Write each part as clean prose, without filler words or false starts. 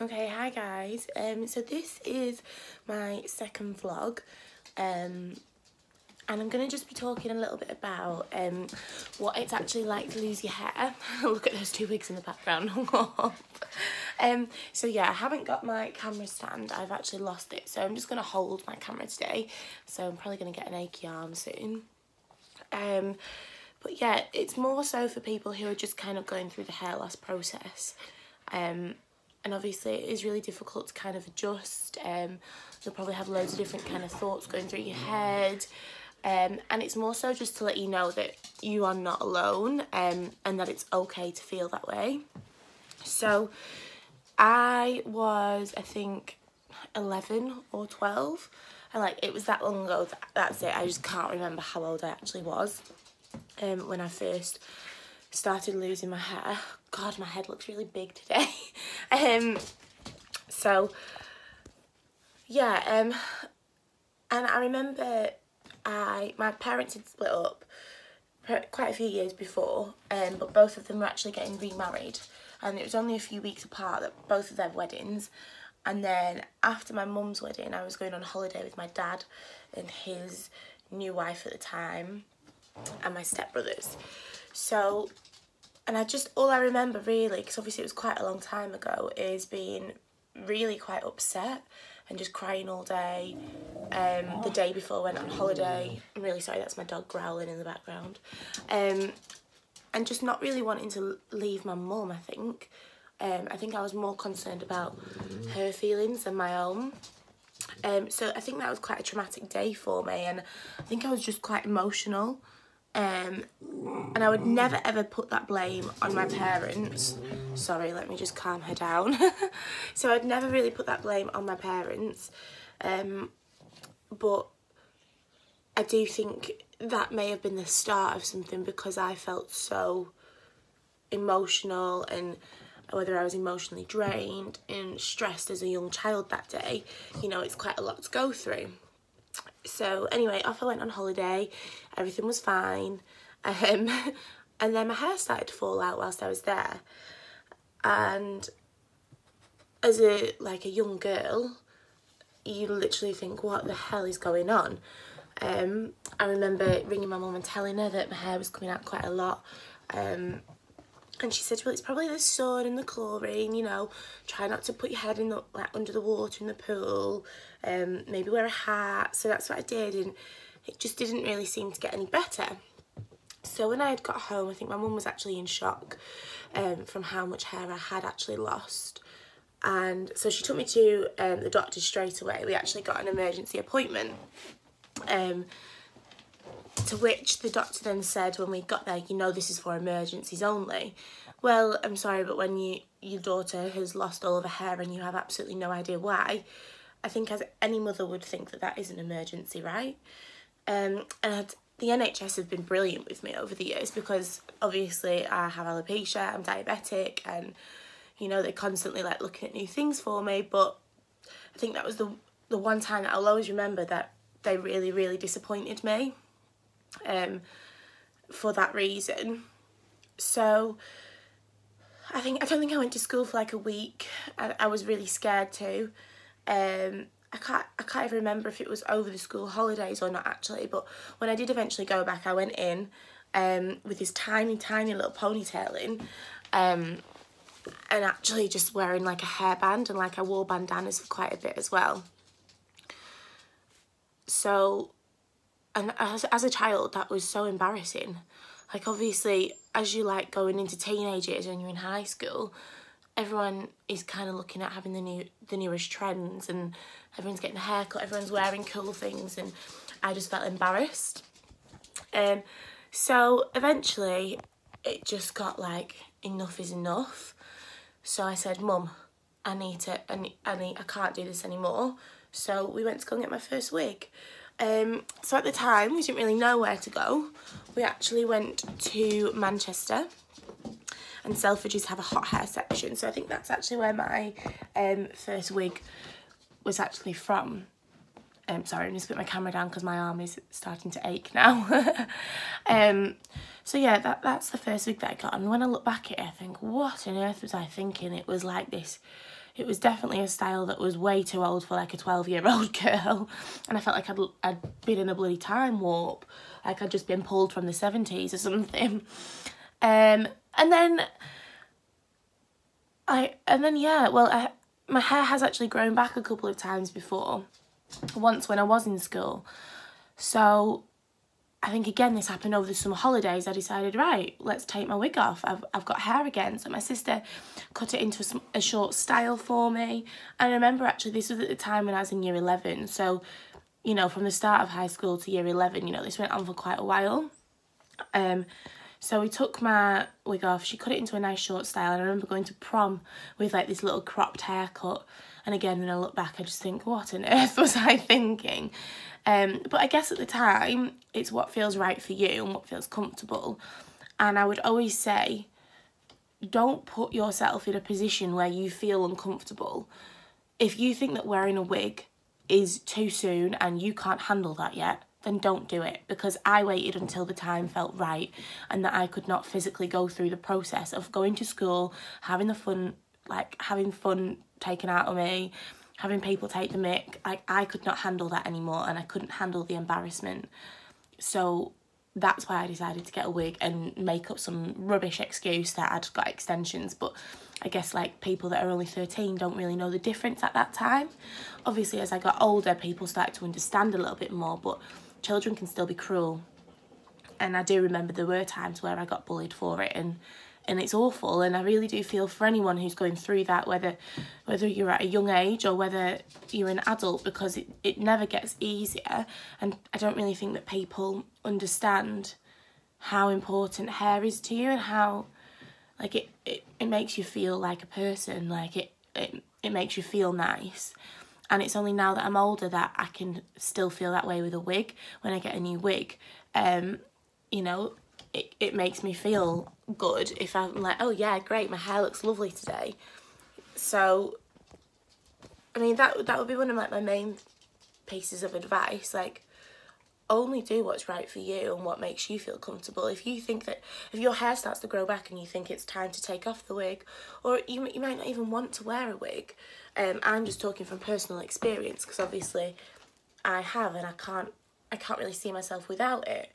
Okay, hi guys. So this is my second vlog, and I'm gonna just be talking a little bit about what it's actually like to lose your hair. Look at those two wigs in the background. So yeah, I haven't got my camera stand. I've actually lost it, so I'm just gonna hold my camera today. So I'm probably gonna get an achy arm soon. But yeah, it's more so for people who are just kind of going through the hair loss process. And obviously it is really difficult to kind of adjust. You'll probably have loads of different kind of thoughts going through your head. And it's more so just to let you know that you are not alone, and that it's okay to feel that way. So I was, I think, 11 or 12. And like, it was that long ago, that's it. I just can't remember how old I actually was when I first started losing my hair. God, my head looks really big today. So yeah, and I remember my parents had split up quite a few years before, but both of them were actually getting remarried, and it was only a few weeks apart, that both of their weddings. And then after my mum's wedding, I was going on holiday with my dad and his new wife at the time, and my stepbrothers. So, and all I remember really, because obviously it was quite a long time ago, is being really quite upset and just crying all day. The day before I went on holiday, I'm really sorry, that's my dog growling in the background. And just not really wanting to leave my mum, I think. I think I was more concerned about her feelings than my own. So I think that was quite a traumatic day for me, and I think I was just quite emotional. And I would never ever put that blame on my parents. Sorry, let me just calm her down. So I'd never really put that blame on my parents. But I do think that may have been the start of something, because I felt so emotional, and whether I was emotionally drained and stressed as a young child that day, you know, it's quite a lot to go through. So anyway, off I went on holiday, everything was fine, and then my hair started to fall out whilst I was there. And as a young girl, you literally think, what the hell is going on? I remember ringing my mum and telling her that my hair was coming out quite a lot, and she said, well, it's probably the sun and the chlorine, you know, try not to put your head in the, under the water in the pool, maybe wear a hat. So that's what I did, and it just didn't really seem to get any better. So when I had got home, I think my mum was actually in shock from how much hair I had actually lost. And so she took me to the doctor straight away. We actually got an emergency appointment. To which the doctor then said when we got there, you know, this is for emergencies only. Well, I'm sorry, but when your daughter has lost all of her hair and you have absolutely no idea why, I think as any mother would think that that is an emergency, right? And the NHS have been brilliant with me over the years, because obviously I have alopecia, I'm diabetic, and, you know, they're constantly looking at new things for me. But I think that was the one time that I'll always remember that they really, really disappointed me. For that reason. So I don't think I went to school for a week. I was really scared too. I can't even remember if it was over the school holidays or not actually, but when I did eventually go back, I went in with this tiny little ponytail in, and actually just wearing a hairband, and I wore bandanas for quite a bit as well. So, and as a child, that was so embarrassing. Obviously, as you going into teenage years when you're in high school, everyone is kind of looking at having the newest trends, and everyone's getting a haircut, everyone's wearing cool things, and I just felt embarrassed. So eventually, it just got enough is enough. So I said, Mum, I can't do this anymore. So we went to go and get my first wig. So at the time, we didn't really know where to go. We actually went to Manchester, and Selfridges have a hot hair section. So I think that's actually where my first wig was actually from. Sorry, I'm just put my camera down because my arm is starting to ache now. So yeah, that's the first wig that I got. And when I look back at it, I think, what on earth was I thinking? It was this it was definitely a style that was way too old for like a 12-year-old girl, and I felt like I'd been in a bloody time warp, like I'd just been pulled from the 70s or something. And then my hair has actually grown back a couple of times before, once when I was in school. So I think, again, this happened over the summer holidays. I decided, right, let's take my wig off. I've got hair again. So my sister cut it into a short style for me. And I remember, actually, this was at the time when I was in year 11. So, you know, from the start of high school to year 11, you know, this went on for quite a while. So we took my wig off. She cut it into a nice short style. And I remember going to prom with, like, this little cropped haircut. And again, when I look back, I just think, what on earth was I thinking? But I guess at the time, it's what feels right for you and what feels comfortable. And I would always say, don't put yourself in a position where you feel uncomfortable. If you think that wearing a wig is too soon and you can't handle that yet, then don't do it. Because I waited until the time felt right and that I could not physically go through the process of going to school, having fun taken out of me, having people take the mick. I could not handle that anymore, and I couldn't handle the embarrassment. So that's why I decided to get a wig and make up some rubbish excuse that I'd got extensions. But I guess, like, people that are only 13 don't really know the difference at that time. Obviously, as I got older, people started to understand a little bit more, but children can still be cruel. And I do remember there were times where I got bullied for it, and it's awful. And I really do feel for anyone who's going through that, whether you're at a young age or whether you're an adult, because it never gets easier. And I don't really think that people understand how important hair is to you, and how, like, it makes you feel like a person, like it makes you feel nice. And it's only now that I'm older that I can still feel that way with a wig. When I get a new wig, you know, it makes me feel good if I'm like, oh yeah, great, my hair looks lovely today. So, I mean, that would be one of, like, my main pieces of advice. Like, only do what's right for you and what makes you feel comfortable. If you think that, if your hair starts to grow back and you think it's time to take off the wig, or you might not even want to wear a wig. I'm just talking from personal experience, because obviously I have, and I can't really see myself without it.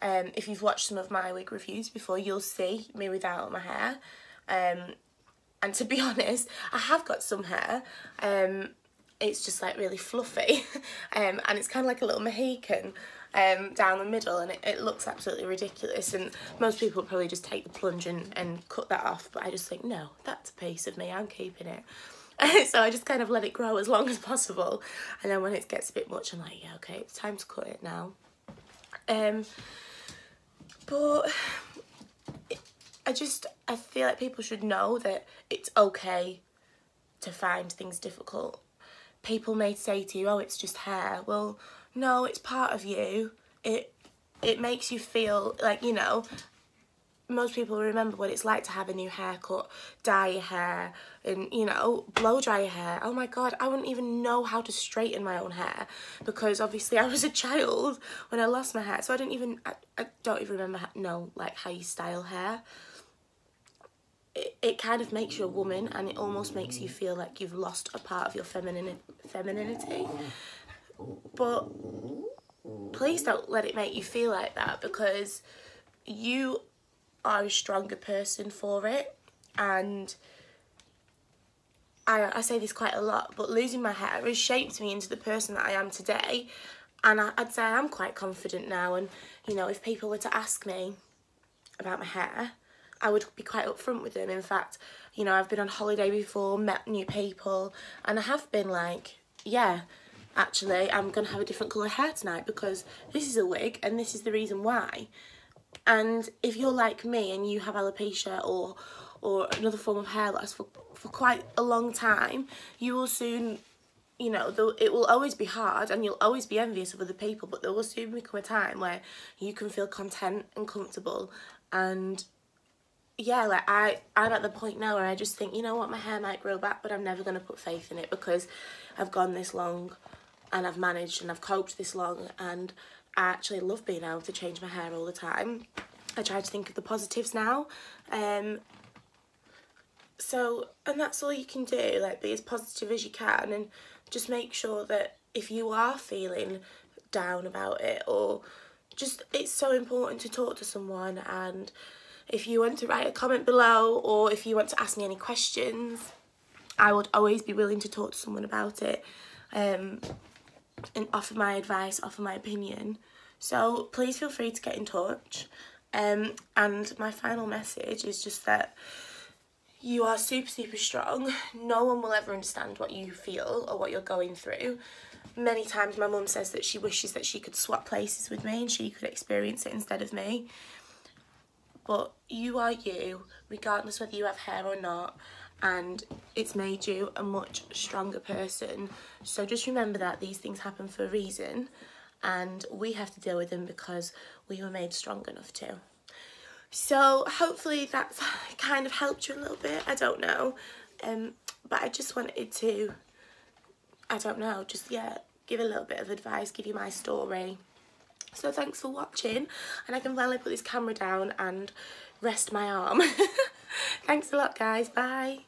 If you've watched some of my wig reviews before, you'll see me without my hair. And to be honest, I have got some hair. It's just, like, really fluffy. And it's kind of like a little Mohican down the middle, and it looks absolutely ridiculous. And most people would probably just take the plunge and cut that off. But I just think, no, that's a piece of me, I'm keeping it. So I just kind of let it grow as long as possible. And then when it gets a bit much, I'm like, yeah, okay, it's time to cut it now. But I feel like people should know that it's okay to find things difficult. People may say to you, oh, it's just hair. Well, no, it's part of you. It makes you feel like, you know, most people remember what it's like to have a new haircut, dye your hair, and, you know, blow dry your hair. Oh my God, I wouldn't even know how to straighten my own hair, because obviously I was a child when I lost my hair, so I don't even remember how you style hair. It kind of makes you a woman, and it almost makes you feel like you've lost a part of your femininity. But please don't let it make you feel like that, because you are a stronger person for it. And I say this quite a lot, but losing my hair has shaped me into the person that I am today. And I'd say I am quite confident now. And, you know, if people were to ask me about my hair, I would be quite upfront with them. In fact, you know, I've been on holiday before, met new people, and I have been like, yeah, actually, I'm going to have a different colour hair tonight because this is a wig and this is the reason why. And if you're like me and you have alopecia or another form of hair loss for quite a long time, you will soon, you know, it will always be hard and you'll always be envious of other people, but there will soon become a time where you can feel content and comfortable. And yeah, like I'm at the point now where I just think, you know what, my hair might grow back, but I'm never going to put faith in it, because I've gone this long and I've managed and I've coped this long, and I actually love being able to change my hair all the time. I try to think of the positives now. So, and that's all you can do, like, be as positive as you can, and just make sure that if you are feeling down about it, or just, it's so important to talk to someone. And if you want to write a comment below, or if you want to ask me any questions, I would always be willing to talk to someone about it, and offer my advice, offer my opinion. So please feel free to get in touch. And my final message is just that you are super, super strong. No one will ever understand what you feel or what you're going through. Many times my mum says that she wishes that she could swap places with me and she could experience it instead of me. But you are you, regardless whether you have hair or not, and it's made you a much stronger person. So just remember that these things happen for a reason, and we have to deal with them because we were made strong enough to. So hopefully that's kind of helped you a little bit. I don't know, but I just wanted to, I don't know, just, yeah, give a little bit of advice, give you my story. So thanks for watching, and I can finally put this camera down and rest my arm. Thanks a lot, guys. Bye.